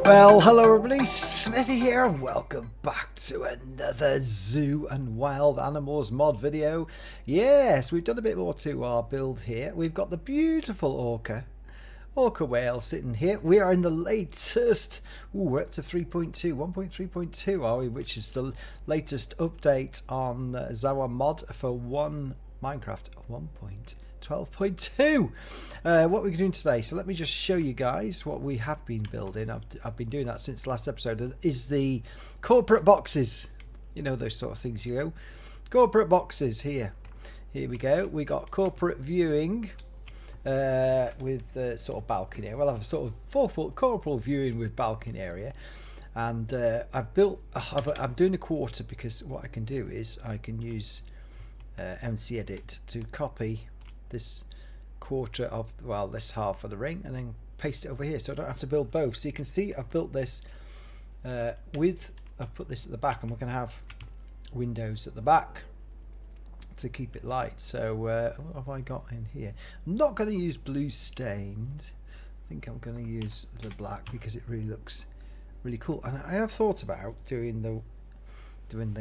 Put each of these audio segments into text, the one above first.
Well, hello everybody, Smithy here, and welcome back to another Zoo and Wild Animals mod video. Yes, we've done a bit more to our build here. We've got the beautiful orca whale sitting here. We are in the latest, we're up to 3.2, 1.3.2 are we, which is the latest update on ZAWA mod for Minecraft 1.12.2. What we're doing today, so let me just show you guys what we have been building. I've been doing that since the last episode, is the corporate boxes. You know, those sort of things, you know. Corporate boxes here we go. We got corporate viewing with sort of balcony. We'll have a sort of 4-foot corporal viewing with balcony area. And I'm doing a quarter because what I can do is I can use MC Edit to copy this quarter of, well, this half of the ring and then paste it over here, so I don't have to build both. So you can see I've built this I've put this at the back, and we're going to have windows at the back to keep it light. So what have I got in here? I'm not going to use blue stained. I think I'm going to use the black because it really looks really cool. And I have thought about doing the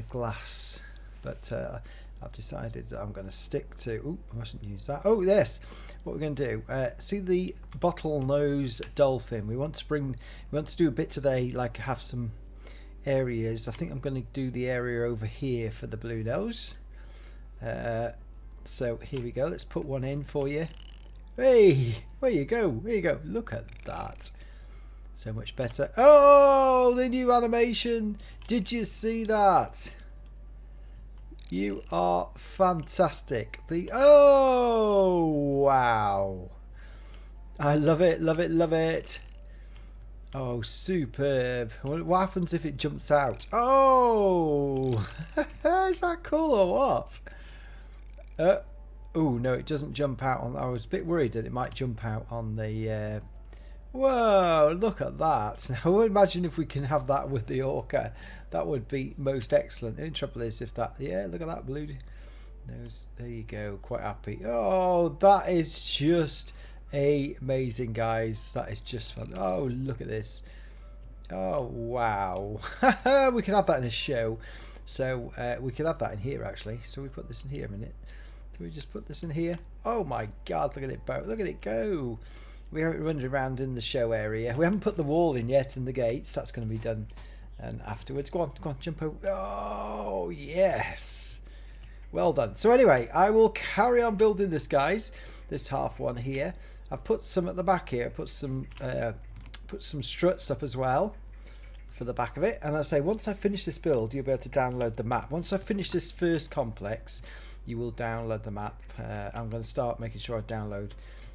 glass, but I've decided that I'm going to stick to. Oh, I mustn't use that. Oh, yes. What we're going to do? See the Bottlenose Dolphin. We want to do a bit today, like have some areas. I think I'm going to do the area over here for the blue nose. So here we go. Let's put one in for you. Hey, where you go? Where you go? Look at that. So much better. Oh, the new animation. Did you see that? You are fantastic. Oh, wow. I love it, love it, love it. Oh, superb. What happens if it jumps out? Oh, is that cool or what? Oh, no, it doesn't jump out on. I was a bit worried that it might jump out on the... Whoa, look at that. Now, imagine if we can have that with the orca. That would be most excellent. The trouble is if that... Yeah, look at that blue nose. There you go. Quite happy. Oh, that is just amazing, guys. That is just fun. Oh, look at this. Oh, wow. We can have that in a show. So we could have that in here, actually. So we put this in here a minute. Can we just put this in here? Oh, my God. Look at it. Look at it go. We haven't run around in the show area. We haven't put the wall in yet and the gates. That's going to be done and afterwards. Go on, jump over. Oh, yes. Well done. So anyway, I will carry on building this, guys. This half one here. I've put some at the back here. Put some struts up as well for the back of it. And I say, once I finish this build, you'll be able to download the map. Once I finish this first complex, you will download the map. I'm going to start making sure I download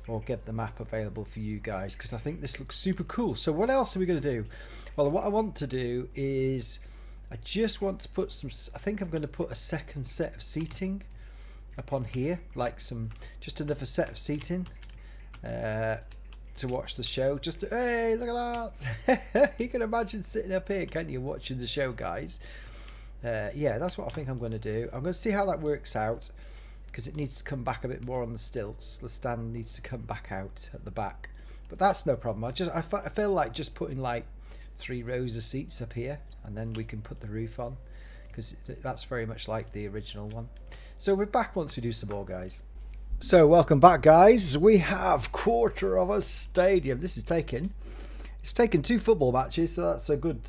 or get the map available for you guys, because I think this looks super cool. So what else are we going to do? Well, what I want to do is I just want to put some, I think I'm going to put a second set of seating up on here, like just another set of seating to watch the show. Hey, look at that. You can imagine sitting up here, can't you, watching the show, guys? Yeah, that's what I think I'm going to do. I'm going to see how that works out, because it needs to come back a bit more on the stilts. The stand needs to come back out at the back, but that's no problem. I feel like just putting like 3 rows of seats up here, and then we can put the roof on, because that's very much like the original one. So we're back once we do some more, guys. So welcome back, guys. We have quarter of a stadium. It's taken 2 football matches, so that's a good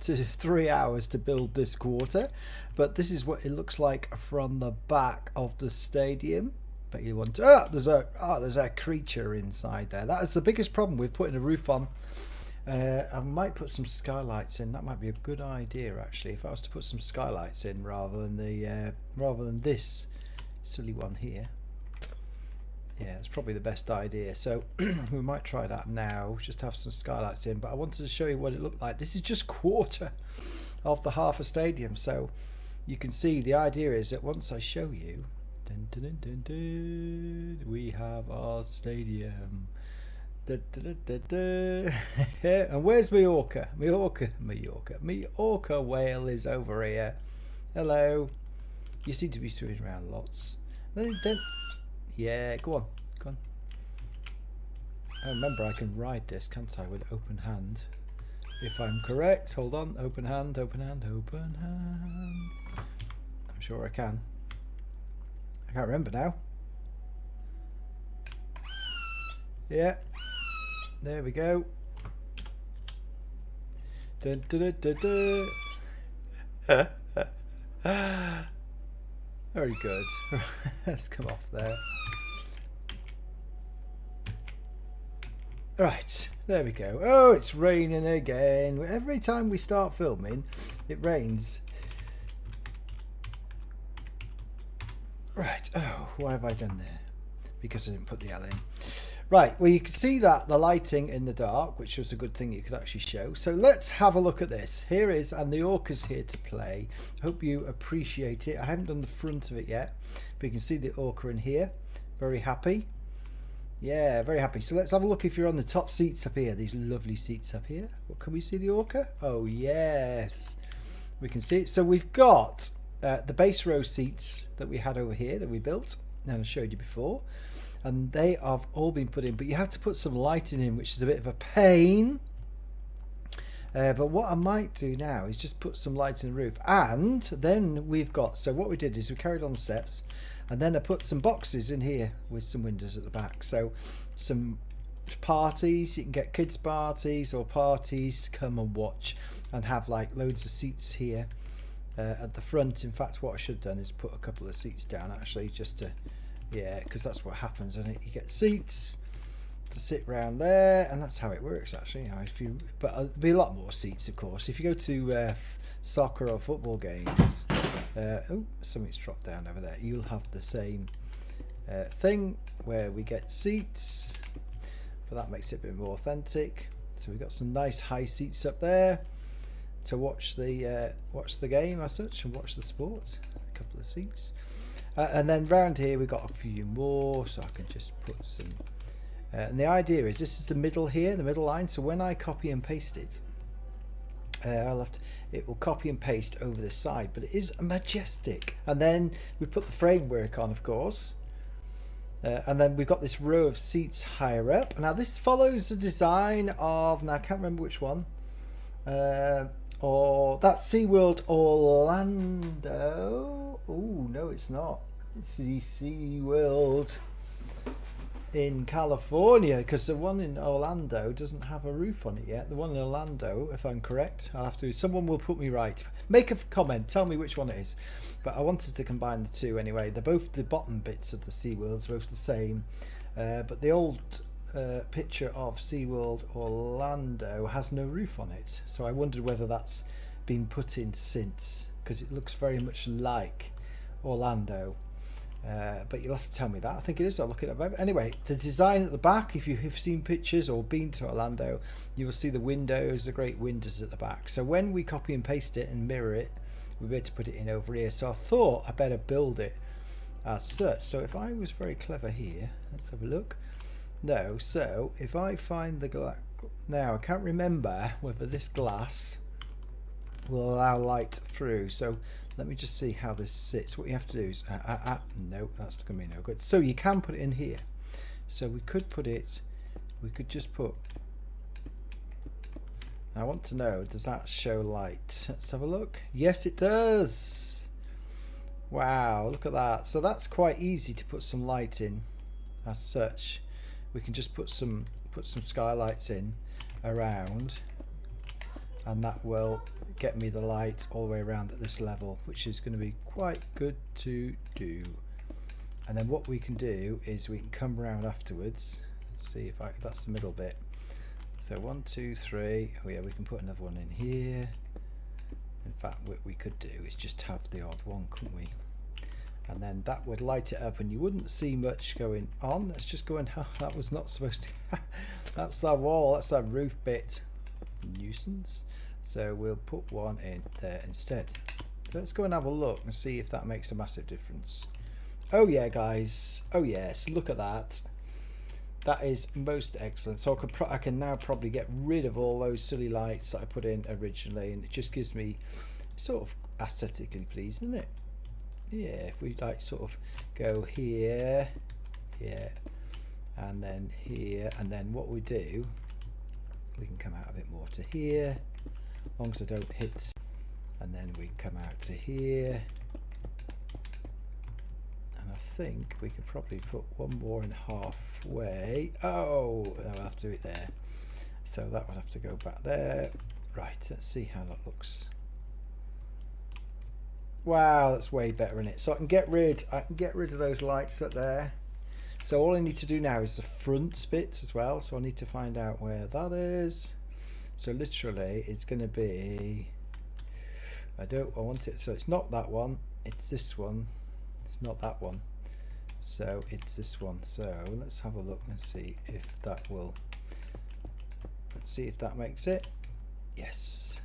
3 hours to build this quarter. But this is what it looks like from the back of the stadium. But you want to, there's a creature inside there. That is the biggest problem with putting a roof on. I might put some skylights in. That might be a good idea, actually, if I was to put some skylights in rather than this silly one here. Yeah, it's probably the best idea. So we might try that now, just have some skylights in. But I wanted to show you what it looked like. This is just quarter of the half a stadium. So you can see the idea is that once I show you, dun, dun, dun, dun, dun, we have our stadium. Dun, dun, dun, dun, dun. And where's my orca? My orca whale is over here. Hello. You seem to be swimming around lots. Yeah, go on. I remember I can ride this, can't I, with open hand. if I'm correct. Hold on, open hand, open hand, open hand. I'm sure I can. I can't remember now. Yeah, there we go. Dun, dun, dun, dun, dun. Very good. Let's come off there. Right, there we go. Oh, it's raining again. Every time we start filming, it rains. Right, oh, why have I done there? Because I didn't put the L in. Right, well, you can see that the lighting in the dark, which was a good thing you could actually show. So let's have a look at this. Here is, and the orca's here to play. Hope you appreciate it. I haven't done the front of it yet, but you can see the orca in here. Very happy. Yeah, very happy. So let's have a look if you're on the top seats up here. These lovely seats up here. What, can we see the orca? Oh, yes. We can see it. So we've got the base row seats that we had over here that we built. And I showed you before. And they have all been put in. But you have to put some lighting in, which is a bit of a pain. But what I might do now is just put some lights in the roof. And then we've got... So what we did is we carried on the steps. And then I put some boxes in here with some windows at the back. So some parties, you can get kids parties or parties to come and watch and have like loads of seats here at the front. In fact, what I should have done is put a couple of seats down actually, just to, yeah, because that's what happens, isn't it? You get seats to sit around there, and that's how it works actually. You know, if you, but there'll be a lot more seats, of course. If you go to soccer or football games, oh, something's dropped down over there. You'll have the same thing where we get seats, but that makes it a bit more authentic. So we've got some nice high seats up there to watch the game as such and watch the sport. A couple of seats, and then round here we've got a few more. So I can just put some. And the idea is this is the middle here, the middle line. So when I copy and paste it, it will copy and paste over the side, but it is majestic. And then we put the framework on, of course. And then we've got this row of seats higher up. Now this follows the design of, now I can't remember which one. Or that's SeaWorld Orlando. Oh, no, it's not. It's the SeaWorld in California, because the one in Orlando doesn't have a roof on it yet. The one in Orlando, if I'm correct, I'll have to, someone will put me right. Make a comment, tell me which one it is. But I wanted to combine the two anyway. They're both, the bottom bits of the SeaWorld's both the same. But the old picture of SeaWorld Orlando has no roof on it. So I wondered whether that's been put in since, because it looks very much like Orlando. But you'll have to tell me that. I think it is. I'll look it up. Anyway, the design at the back, if you have seen pictures or been to Orlando, you will see the windows, the great windows at the back. So when we copy and paste it and mirror it, we'll be able to put it in over here. So I thought I better build it as such. So if I was very clever here, let's have a look. No, so if I find the glass, now I can't remember whether this glass will allow light through. So let me just see how this sits. What you have to do is, no, that's going to be no good. So you can put it in here. So we could put it, we could just put, I want to know, does that show light? Let's have a look. Yes, it does. Wow, look at that. So that's quite easy to put some light in as such. We can just put some skylights in around, and that will get me the light all the way around at this level, which is going to be quite good to do. And then what we can do is we can come around afterwards, see if that's the middle bit. So 1, 2, 3. Oh yeah, we can put another one in here. In fact, what we could do is just have the odd one, couldn't we? And then that would light it up and you wouldn't see much going on. Let's just go and, oh, that was not supposed to, that's that wall, that's that roof bit. Nuisance. So we'll put one in there instead. Let's go and have a look and see if that makes a massive difference. Oh yeah, guys. Oh yes, look at that. That is most excellent. So I can now probably get rid of all those silly lights that I put in originally, and it just gives me sort of aesthetically pleasing, isn't it? Yeah, if we like sort of go here, yeah, and then here, and then what we do we can come out a bit more to here, as long as I don't hit, and then we come out to here. And I think we could probably put one more in halfway. Oh, I'll have to do it there. So that would have to go back there. Right, let's see how that looks. Wow, that's way better in it. So I can get rid of those lights up there. So all I need to do now is the front bit as well. So I need to find out where that is. So literally it's going to be, I want it, so it's not that one, it's this one. It's not that one. So it's this one. So let's have a look and see if that will, let's see if that makes it. Yes.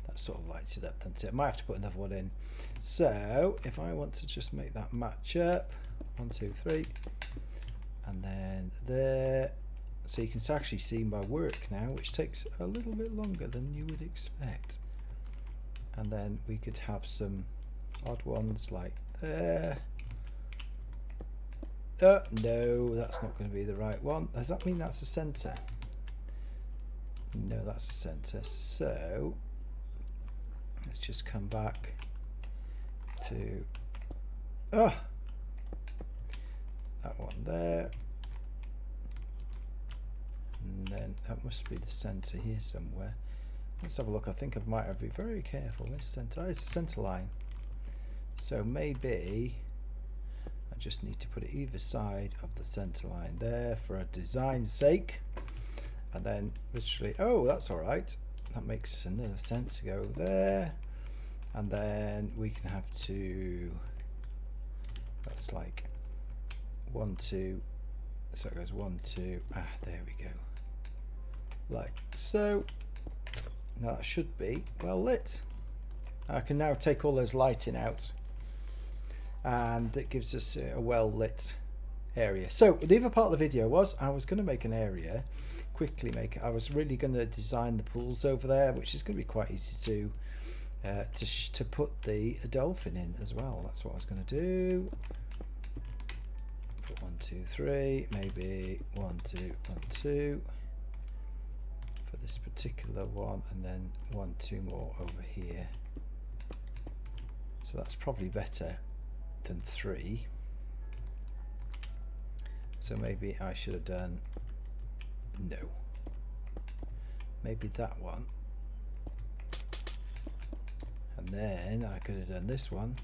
That sort of lights it up, doesn't it? I might have to put another one in. So if I want to just make that match up, 1, 2, 3, and then there, so you can actually see my work now, which takes a little bit longer than you would expect. And then we could have some odd ones like there. No, that's not going to be the right one. Does that mean that's the center? No, that's the center. So let's just come back to that one there, and then that must be the center here somewhere. Let's have a look. I think I might have to be very careful. Where's the center? Oh, it's the center line. So maybe I just need to put it either side of the center line there for a design's sake, and then literally, oh, that's all right. That makes another sense to go there, and then we can have to, that's like 1, 2, so it goes 1, 2, there we go, like so. Now that should be well lit. I can now take all those lighting out, and it gives us a well lit area. So the other part of the video was I was going to make an area, quickly make it. I was really going to design the pools over there, which is going to be quite easy to do, to put the dolphin in as well. That's what I was going to do. Put 1, 2, 3, maybe 1, 2, 1, 2 for this particular one, and then 1, 2 more over here. So that's probably better than 3. So maybe I should have done, no, maybe that one, and then I could have done this one.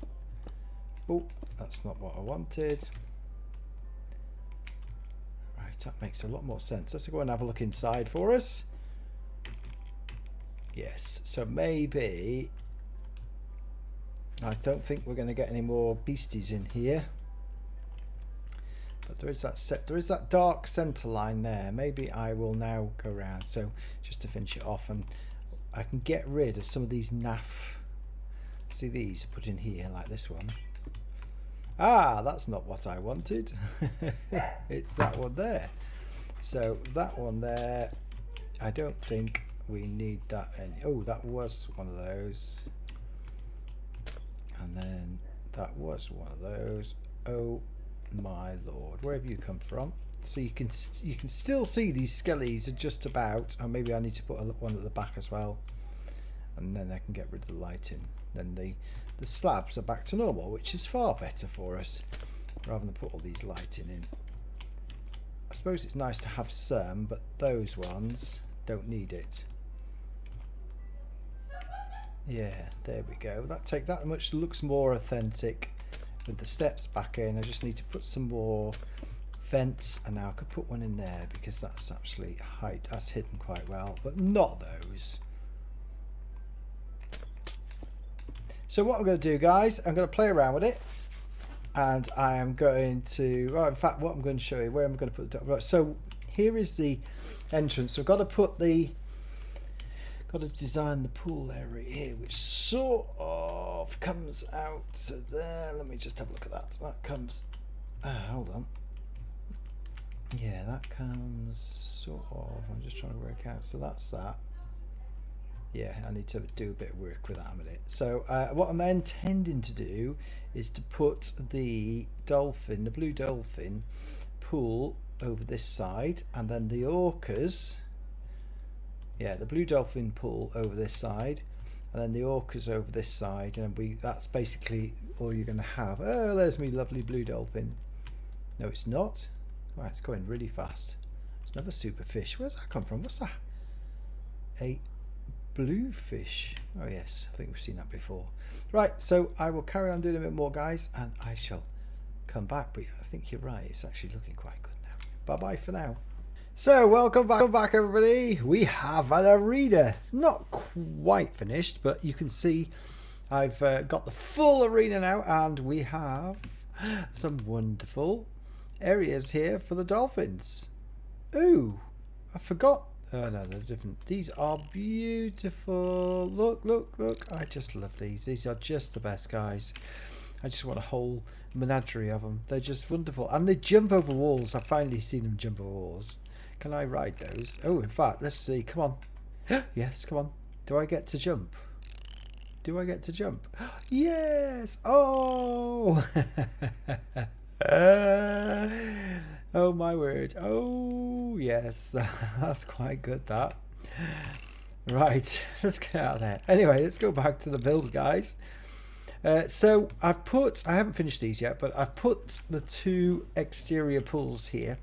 Oh, that's not what I wanted. Right, that makes a lot more sense. Let's go and have a look inside for us. Yes, so maybe, I don't think we're going to get any more beasties in here, but there is that dark center line there. Maybe I will now go around, so just to finish it off, and I can get rid of some of these naff. See, these put in here like this one. That's not what I wanted. It's that one there. So that one there, I don't think we need that any. Oh, that was one of those, and then that was one of those. Oh my lord, where have you come from? So you can still see these skellies are just about, and maybe I need to put one at the back as well, and then I can get rid of the lighting. Then the slabs are back to normal, which is far better for us, rather than put all these lighting in. I suppose it's nice to have some, but those ones don't need it. Yeah, there we go. That much looks more authentic with the steps back in. I just need to put some more vents, and now I could put one in there because that's actually that's hidden quite well, but not those. So what I'm going to do, guys, I'm going to play around with it, and I am going to, well, in fact, what I'm going to show you, where I'm going to put the, right, so here is the entrance. So I've got to design the pool area here, which sort of comes out to there. Let me just have a look at that. That comes, hold on. Yeah, that comes sort of, I'm just trying to work out. So that's that. Yeah, I need to do a bit of work with that a minute. So what I'm intending to do is to put the dolphin, the blue dolphin pool over this side, and then the orcas Yeah, the blue dolphin pool over this side, and then the orcas over this side, and that's basically all you're going to have. Oh, there's me lovely blue dolphin. No, it's not. Right, it's going really fast. It's another super fish. Where's that come from? What's that? A blue fish. Oh yes, I think we've seen that before. Right, so I will carry on doing a bit more, guys, and I shall come back. But I think you're right, it's actually looking quite good now. Bye bye for now. So welcome back everybody. We have an arena, not quite finished, but you can see I've got the full arena now, and we have some wonderful areas here for the dolphins. Ooh, I forgot. Oh no, they're different. These are beautiful. Look. I just love these. These are just the best, guys. I just want a whole menagerie of them. They're just wonderful. And they jump over walls. I've finally seen them jump over walls. Can I ride those? Oh, in fact, let's see. Come on. Yes, come on. Do I get to jump? Do I get to jump? Yes! Oh! Oh my word. Oh yes. That's quite good, that. Right, let's get out of there. Anyway, let's go back to the build, guys. So I haven't finished these yet, but I've put the 2 exterior pools here.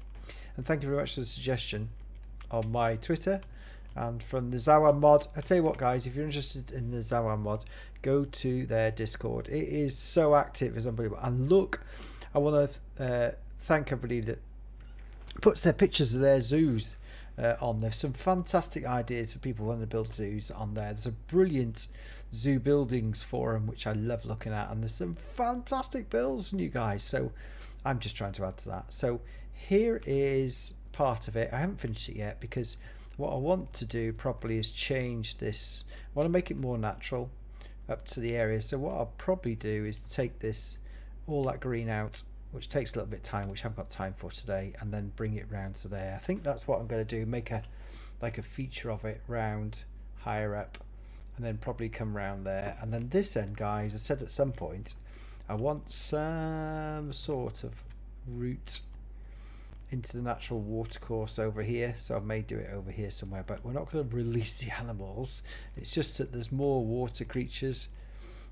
And thank you very much for the suggestion on my Twitter and from the ZAWA mod. I tell you what, guys, if you're interested in the ZAWA mod, go to their Discord. It is so active, it's unbelievable. And look, I want to thank everybody that puts their pictures of their zoos on. There's some fantastic ideas for people wanting to build zoos on there. There's a brilliant zoo buildings forum which I love looking at, and there's some fantastic builds from you guys, so I'm just trying to add to that. So here is part of it. I haven't finished it yet because what I want to do probably is change this. I want to make it more natural up to the area. So what I'll probably do is take this, all that green out, which takes a little bit of time, which I haven't got time for today, and then bring it round to there. I think that's what I'm going to do, make a feature of it round higher up, and then probably come round there. And then this end, guys, I said at some point I want some sort of route into the natural watercourse over here, so I may do it over here somewhere, but we're not going to release the animals. It's just that there's more water creatures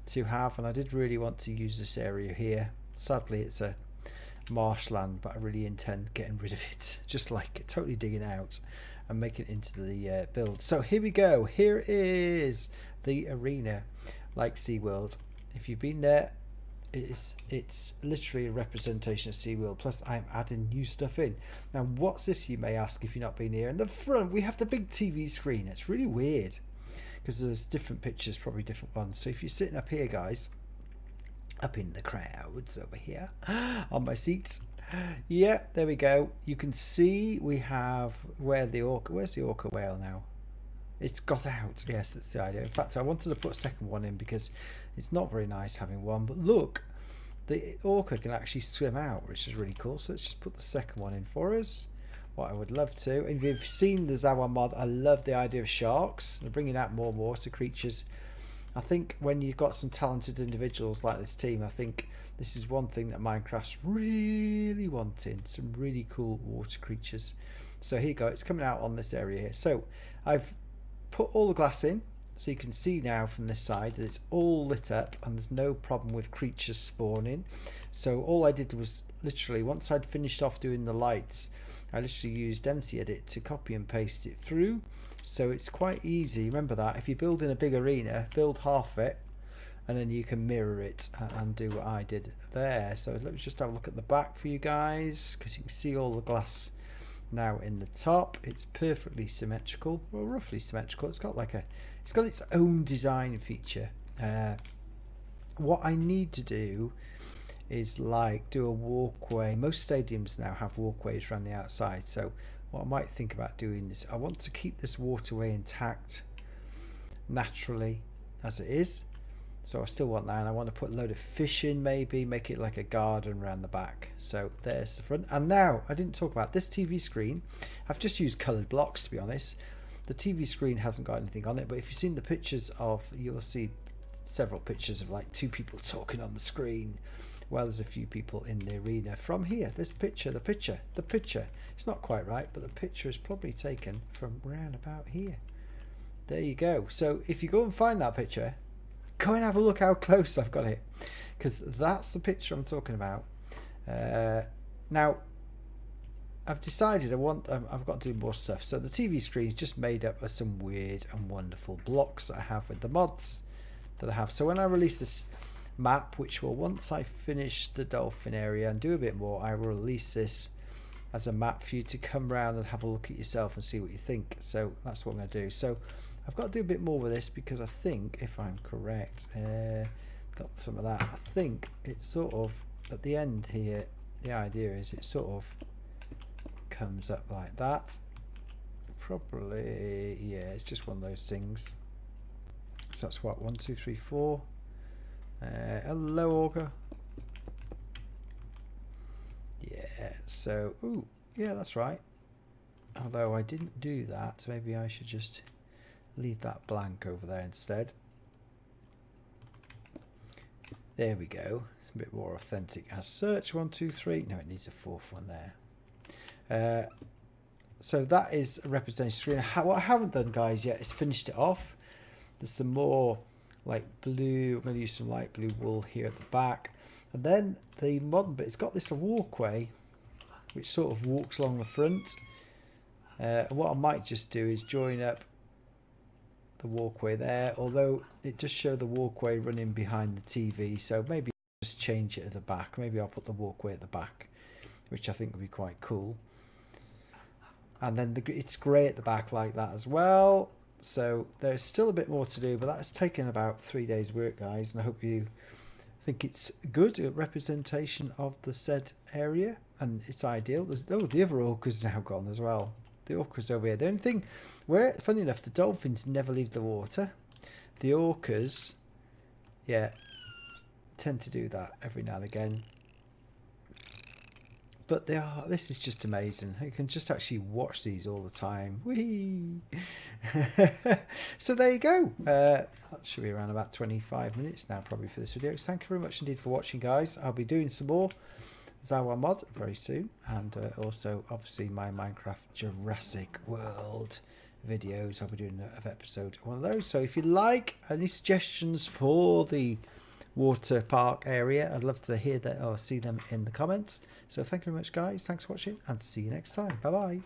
to have, and I did really want to use this area here. Sadly it's a marshland, but I really intend getting rid of it, just like totally digging out and making it into the build. So here we go. Here is the arena, like SeaWorld. If you've been there, it's literally a representation of SeaWorld, plus I'm adding new stuff in. Now what's this, you may ask, if you've not been here? In the front we have the big TV screen. It's really weird because there's different pictures, probably different ones. So if you're sitting up here, guys, up in the crowds over here on my seats, yeah, there we go. You can see we have where's the orca whale now? It's got out. Yes, that's the idea. In fact, I wanted to put a second one in because it's not very nice having one, but look, the orca can actually swim out, which is really cool. So let's just put the second one in for us. What I would love to, and if you've seen the ZAWA mod, I love the idea of sharks. They're bringing out more water creatures. I think when you've got some talented individuals like this team, I think this is one thing that Minecraft's really wanting, some really cool water creatures. So here you go, it's coming out on this area here. So I've put all the glass in, so you can see now from this side that it's all lit up and there's no problem with creatures spawning. So all I did was literally, once I'd finished off doing the lights, I literally used MC Edit to copy and paste it through. So it's quite easy. Remember that if you build in a big arena, build half of it and then you can mirror it and do what I did there. So let me just have a look at the back for you guys, because you can see all the glass now in the top. It's perfectly symmetrical, well, roughly symmetrical. It's got its own design feature. What I need to do is do a walkway. Most stadiums now have walkways around the outside, so what I might think about doing is I want to keep this waterway intact naturally as it is. So I still want that, and I want to put a load of fish in, maybe make it like a garden around the back. So there's the front. And now I didn't talk about this TV screen. I've just used coloured blocks, to be honest. The TV screen hasn't got anything on it, but if you've seen the pictures you'll see several pictures of like 2 people talking on the screen. Well, there's a few people in the arena from here. This picture, the picture. It's not quite right, but the picture is probably taken from round about here. There you go. So if you go and find that picture, go and have a look how close I've got it, because that's the picture I'm talking about. Now I've decided I've got to do more stuff. So the TV screen is just made up of some weird and wonderful blocks that I have with the mods that I have. So when I release this map, which will, once I finish the dolphin area and do a bit more, I will release this as a map for you to come around and have a look at yourself and see what you think. So that's what I'm going to do. So I've got to do a bit more with this, because I think, if I'm correct, got some of that. I think it's sort of at the end here, the idea is it sort of comes up like that. Probably, yeah, it's just one of those things. So that's what, 1 2 3 4. Hello, Orca. Yeah, so, ooh, yeah, that's right. Although I didn't do that, maybe I should just leave that blank over there instead. There we go. It's a bit more authentic. As search 1 2 3. No, it needs a fourth one there. So that is a representation screen. What I haven't done, guys, yet is finished it off. There's some more like blue. I'm going to use some light blue wool here at the back, and then the modern bit, it's got this walkway which sort of walks along the front. And what I might just do is join up the walkway there, although it just show the walkway running behind the TV, so maybe just change it at the back. Maybe I'll put the walkway at the back, which I think would be quite cool. And then it's grey at the back like that as well. So there's still a bit more to do, but that's taken about 3 days work, guys, and I hope you think it's good representation of the said area, and it's ideal. Oh, the other orca's now gone as well. The orca's over here. The only thing, where, funny enough, the dolphins never leave the water. The orcas, yeah, tend to do that every now and again. But they are, this is just amazing. You can just actually watch these all the time. Whee! So there you go. That should be around about 25 minutes now probably for this video. So thank you very much indeed for watching, guys. I'll be doing some more ZAWA mod very soon, and also obviously my Minecraft Jurassic World videos. I'll be doing an episode one of those. So if you like any suggestions for the water park area, I'd love to hear that or see them in the comments. So thank you very much, guys. Thanks for watching, and see you next time. Bye bye.